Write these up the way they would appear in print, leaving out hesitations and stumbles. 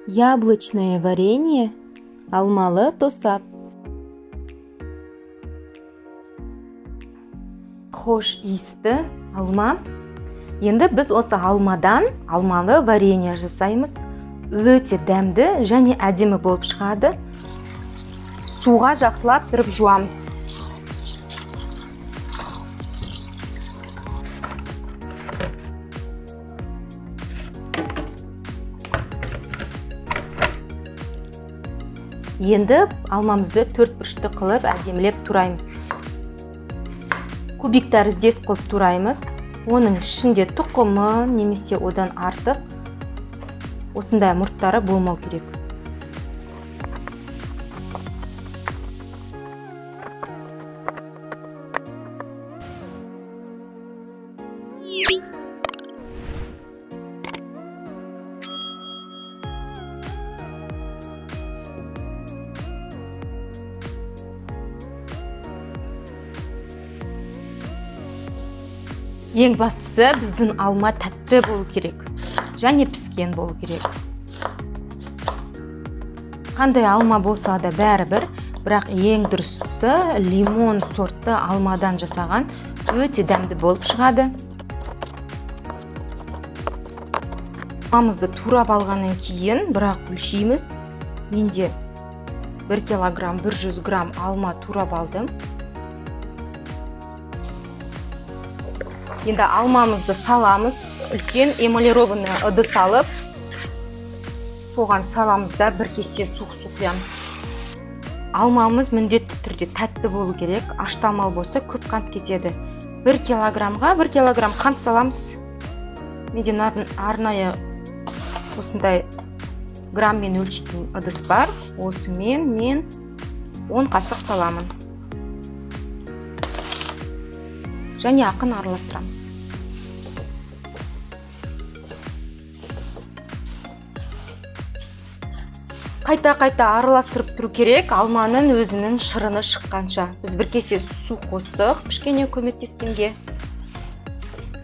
Яблочное варенье, алмалы тосап. Хош иісті алма. Енді біз осы алмадан алмалы варенье жасаймыз. Өте дәмді және әдемі болып шығады. Суға жақсылап түріп жуамыз. Енді алмамызды 4 бұрышты қылып әдемілеп тураймыз. Кубик тәріздес қылып тураймыз. Оның ішінде тұқымы немесе одан артық осындай мұрттары болмау керек. Ең бастысы біздің алма тәтті болу керек, және піскен болу керек. Қандай алма болса да бәрібір, бірақ ең дұрыстысы лимон сортты алмадан жасаған өте дәмді болып шығады. Алмамызды турап алғаннан кейін бірақ өлшейміз. Менде 1 килограмм 100 грамм алма турап алдым. Енді алмамызды саламыз, үлкен эмалированный ыдыс алып, соған саламызда 1 кесе су құямыз. Алмамыз міндетті түрде тәтті болу керек, аштамал болса көп қант кетеді. 1 килограммға 1 килограмм қант саламыз. Менде арнайы осындай граммен өлшейтін ыдыс бар. Осымен мен 10 қасық саламын. Және ақын араластырамыз. Қайта-қайта араластырып тұру керек, алманың өзінің шырыны шыққанша. Біз 1 кесе су қостық, кішкене көмектескенге.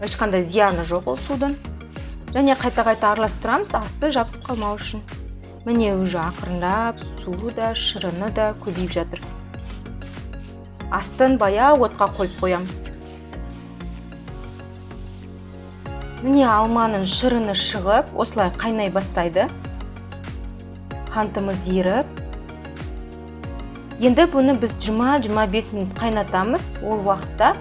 Ешқандай зияны жоқ ол судың. Және қайта-қайта араластырамыз, асты жабысып қалмау үшін. Міне уже ақырындап суы да, шырыны да көбейіп жатыр. Астын баяу отқа қойып қоямыз. Міне алманың шырыны шығып, осылай қайнай бастайды. Қантымыз еріп. Енді бұны біз 20-25 минут қайнатамыз. Ол уақытта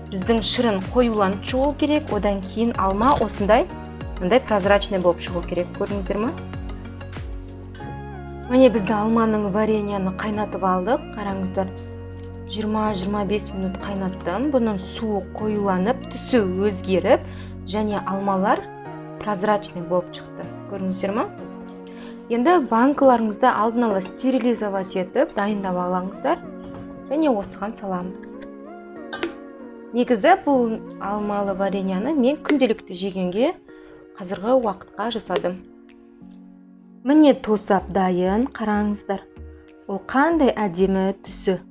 біздің шырын қоюланып шығу керек. Одан кейін алма осындай прозрачный болып шығу керек. Көрдіңіздер ме? Міне бізді алманың вареньяны қайнатып алдық. Қараңыздар. 20-25 минут қайнаттым. Бұның суы қоюланып, түсі өзгеріп, және алмалар прозрачный болып шықты. Көрдіңіздер ме? Енді банкаларыңызды алдын ала стерилизовать етіп, дайындап алыңыздар, және осыған саламыз. Негізі бұл алмалы вареньяны мен күнделікті жегенге қазіргі уақытқа жасадым. Міне тосап дайын, қараңыздар. Ол қандай әдемі түсі.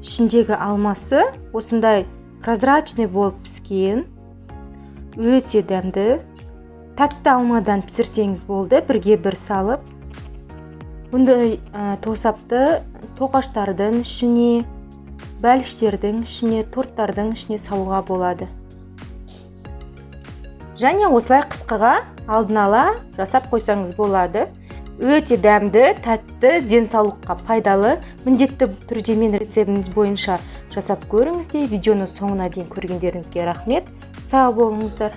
Ішіндегі алмасы осындай прозрачный болып піскен, өте дәмді. Тәтті алмадан пісірсеңіз болды, бірге бір салып. Бұндай тосапты тоқаштардың ішіне, бәліштердің ішіне, торттардың ішіне салуға болады. Және осылай қысқыға алдын ала жасап қойсаңыз болады. Өте дәмді, тәтті, денсаулыққа пайдалы. Міндетті түрде мен рецептім бойынша жасап көріңіздер. Видеоны соңына дейін көргендеріңізге рахмет. Сау болыңыздар.